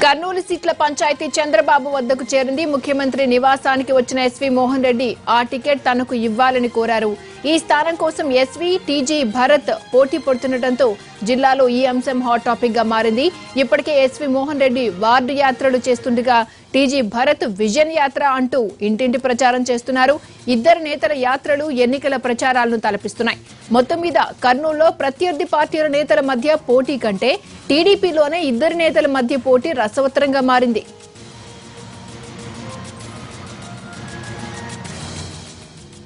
కర్నూలు సీట్ల పంచాయతీ చంద్రబాబు వద్దకు చేరింది. ముఖ్యమంత్రి నివాసానికి వచ్చిన ఎస్వి మోహన్ రెడ్డి ఆ టికెట్ తనకు ఇవ్వాలని కోరారు. ఈ స్థానం కోసం ఎస్వి, టీజీ భరత్ పోటీ పడుతుండటంతో జిల్లాలో ఈ అంశం హాట్ టాపిక్ గా మారింది. ఇప్పటికే ఎస్వి మోహన్ రెడ్డి వార్డు యాత్రలు చేస్తుండగా టీజీ భరత్ విజన్ యాత్ర అంటూ ఇంటింటి ప్రచారం చేస్తున్నారు. ఇద్దరు నేతల యాత్రలు ఎన్నికల ప్రచారాలను తలపిస్తున్నాయి. మొత్తం మీద కర్నూలులో ప్రత్యర్థి పార్టీల నేతల మధ్య పోటీ కంటే టీడీపీలోనే ఇద్దరు నేతల మధ్య పోటీ రసవత్తరంగా మారింది.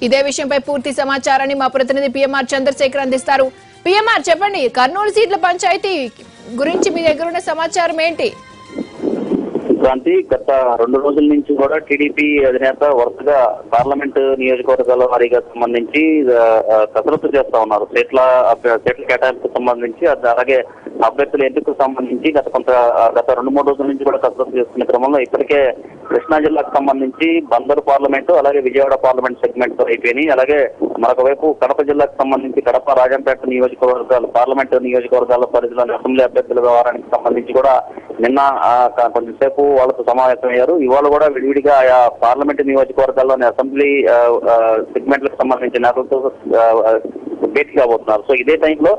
ఇదే విషయంపై పూర్తి సమాచారాన్ని మా ప్రతినిధి పిఎంఆర్ చంద్రశేఖర్ అందిస్తారు. పిఎంఆర్ చెప్పండి, కర్నూలు సీట్ల పంచాయతీ గురించి మీ దగ్గర ఉన్న సమాచారం ఏంటి? క్రాంతి, గత 2 రోజుల నుంచి కూడా టీడీపీ అధినేత వరుసగా పార్లమెంట్ నియోజకవర్గాల వారీగా సంబంధించి కసరత్తు చేస్తా ఉన్నారు. సీట్ల కేటాయింపుకు సంబంధించి, అలాగే అభ్యర్థుల ఎన్నికకు సంబంధించి గత 2-3 రోజుల నుంచి కూడా కసరత్తు చేస్తున్న క్రమంలో ఇప్పటికే కృష్ణా జిల్లాకు సంబంధించి బందరు పార్లమెంటు, అలాగే విజయవాడ పార్లమెంట్ సెగ్మెంట్ అయిపోయినాయి. అలాగే మరొక వైపు కడప జిల్లాకు సంబంధించి కడప, రాజంపేట నియోజకవర్గాలు పార్లమెంట్ నియోజకవర్గాల పరిధిలోని అసెంబ్లీ అభ్యర్థుల వ్యవహారానికి సంబంధించి కూడా నిన్న కొంచెంసేపు వాళ్ళతో సమావేశమయ్యారు. ఇవాళ కూడా విడివిడిగా ఆయా పార్లమెంట్ నియోజకవర్గాల్లోని అసెంబ్లీ సెగ్మెంట్లకు సంబంధించిన నేతలతో భేటీ కాబోతున్నారు. సో ఇదే టైంలో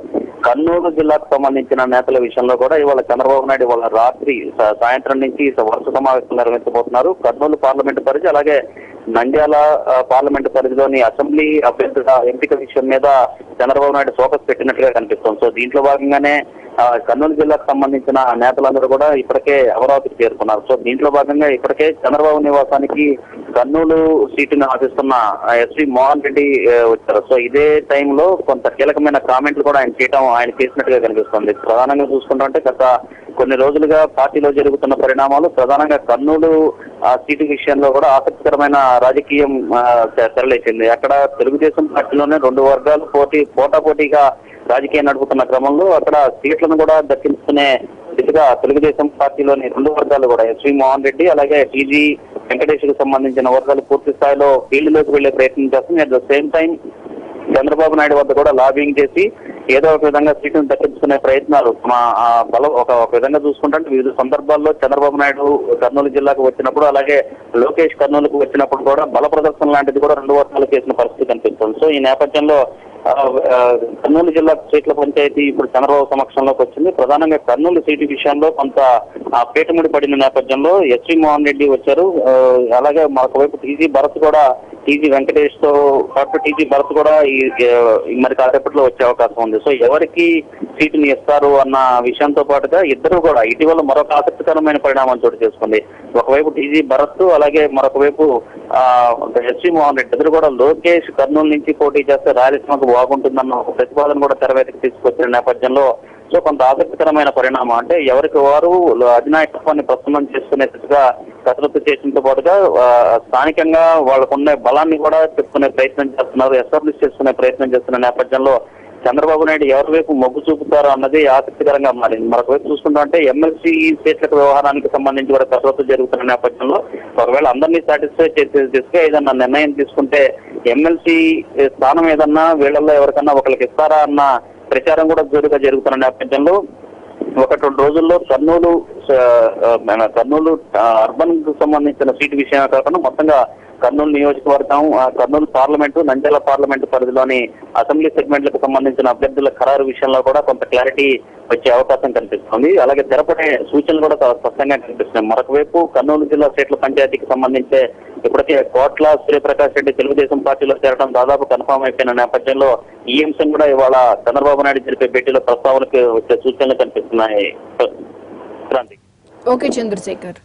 కర్నూలు జిల్లాకు సంబంధించిన నేతల విషయంలో కూడా ఇవాళ చంద్రబాబు నాయుడు వాళ్ళ రాత్రి సాయంత్రం నుంచి వరుస సమావేశాలు నిర్వహించబోతున్నారు. కర్నూలు పార్లమెంటు పరిధి, అలాగే నంద్యాల పార్లమెంటు పరిధిలోని అసెంబ్లీ అభ్యర్థుల ఎంపిక విషయం మీద చంద్రబాబు నాయుడు ఫోకస్ పెట్టినట్టుగా కనిపిస్తుంది. సో దీంట్లో భాగంగానే కర్నూలు జిల్లాకు సంబంధించిన నేతలందరూ కూడా ఇప్పటికే అమరావతికి చేరుకున్నారు. సో దీంట్లో భాగంగా ఇప్పటికే చంద్రబాబు నివాసానికి కర్నూలు సీటును ఆశిస్తున్న ఎస్వి మోహన్ రెడ్డి వచ్చారు. సో ఇదే టైంలో కొంత కీలకమైన కామెంట్లు కూడా ఆయన చేసినట్టుగా కనిపిస్తుంది. ప్రధానంగా చూసుకుంటే గత కొన్ని రోజులుగా పార్టీలో జరుగుతున్న పరిణామాలు, ప్రధానంగా కర్నూలు సీటు విషయంలో కూడా ఆసక్తికరమైన రాజకీయం తెరలేచింది. అక్కడ తెలుగుదేశం పార్టీలోనే 2 వర్గాలు పోటాపోటీగా రాజకీయం నడుపుతున్న క్రమంలో అక్కడ సీట్లను కూడా దక్కించుకునే దిశగా తెలుగుదేశం పార్టీలోని 2 వర్గాలు కూడా ఎస్వి మోహన్ రెడ్డి, అలాగే టీజీ వెంకటేశ్వరకు సంబంధించిన వర్గాలు పూర్తి స్థాయిలో ఫీల్డ్లోకి వెళ్లే ప్రయత్నం చేస్తుంది. At the same time Chandrababu Naidu వద్ద కూడా లాబింగ్ చేసి ఏదో ఒక విధంగా సీటును దక్కించుకునే ప్రయత్నాలు ఒక విధంగా చూసుకుంటే వివిధ సందర్భాల్లో చంద్రబాబు నాయుడు కర్నూలు జిల్లాకు వచ్చినప్పుడు, అలాగే లోకేష్ కర్నూలుకు వచ్చినప్పుడు కూడా బల ప్రదర్శన లాంటిది కూడా 2 వర్గాలు చేసిన పరిస్థితి కనిపిస్తుంది. సో ఈ నేపథ్యంలో కర్నూలు జిల్లా సీట్ల పంచాయతీ ఇప్పుడు చంద్రబాబు సమక్షంలోకి వచ్చింది. ప్రధానంగా కర్నూలు సీటు విషయంలో కొంత పీటముడి పడిన నేపథ్యంలో ఎస్వి మోహన్ రెడ్డి వచ్చారు. అలాగే మరొకవైపు టీజీ వెంకటేష్ తో పాటు టీజీ భరత్ కూడా మరి కాసేపట్లో వచ్చే అవకాశం ఉంది. సో ఎవరికి సీటుని ఇస్తారు అన్న విషయంతో పాటుగా ఇద్దరు కూడా ఇటీవల మరొక ఆసక్తికరమైన పరిణామం చోటు చేసుకుంది. ఒకవైపు టీజీ భరత్, అలాగే మరొక వైపు ఎస్వి మోహన్ రెడ్డి ఇద్దరు కూడా లోకేష్ కర్నూలు నుంచి పోటీ చేస్తే రాయలసీమకు బాగుంటుందన్న ఒక ప్రతిపాదన కూడా తెరవేదికి తీసుకొచ్చిన నేపథ్యంలో సో కొంత ఆసక్తికరమైన పరిణామం. అంటే ఎవరికి వారు అధినాయకత్వాన్ని ప్రసన్నం చేసుకునే దిశగా కసరత్తు చేసినతో పాటుగా స్థానికంగా వాళ్ళకున్న బలాన్ని కూడా చెప్పుకునే ప్రయత్నం చేస్తున్నారు, ఎస్టాబ్లిష్ చేసుకునే ప్రయత్నం చేస్తున్న నేపథ్యంలో చంద్రబాబు నాయుడు ఎవరి వైపు మొగ్గు చూపుతారో అన్నది ఆసక్తికరంగా మారింది. మరొక వైపు చూసుకుంటే ఎమ్మెల్సీ సీట్ల వ్యవహారానికి సంబంధించి కూడా కసరత్తు జరుగుతున్న నేపథ్యంలో ఒకవేళ అందరినీ సాటిస్ఫై చేసే దిశగా ఏదన్నా నిర్ణయం తీసుకుంటే ఎమ్మెల్సీ స్థానం ఏదన్నా వీళ్ళల్లో ఎవరికన్నా ఒకరికి ఇస్తారా అన్న ప్రచారం కూడా జోరుగా జరుగుతున్న నేపథ్యంలో 1-2 రోజుల్లో కర్నూలు అర్బన్ కు సంబంధించిన సీటు విషయమే కాకుండా మొత్తంగా కర్నూలు నియోజకవర్గం, కర్నూలు పార్లమెంటు, నంద్యాల పార్లమెంటు పరిధిలోని అసెంబ్లీ సెగ్మెంట్లకు సంబంధించిన అభ్యర్థుల ఖరారు విషయంలో కూడా కొంత క్లారిటీ వచ్చే అవకాశం కనిపిస్తుంది. అలాగే తెరపడే సూచనలు కూడా చాలా స్పష్టంగా కనిపిస్తున్నాయి. మరొక వైపు కర్నూలు జిల్లా సీట్ల పంచాయతీకి సంబంధించే ఇప్పటికే కోట్ల సూర్యప్రకాష్ రెడ్డి తెలుగుదేశం పార్టీలో చేరడం దాదాపు కన్ఫామ్ అయిపోయిన నేపథ్యంలో ఈ అంశం కూడా ఇవాళ చంద్రబాబు నాయుడు జరిపే భేటీలో ప్రస్తావనకు వచ్చే సూచనలు కనిపిస్తున్నాయి. క్రాంతి. ఓకే చంద్రశేఖర్.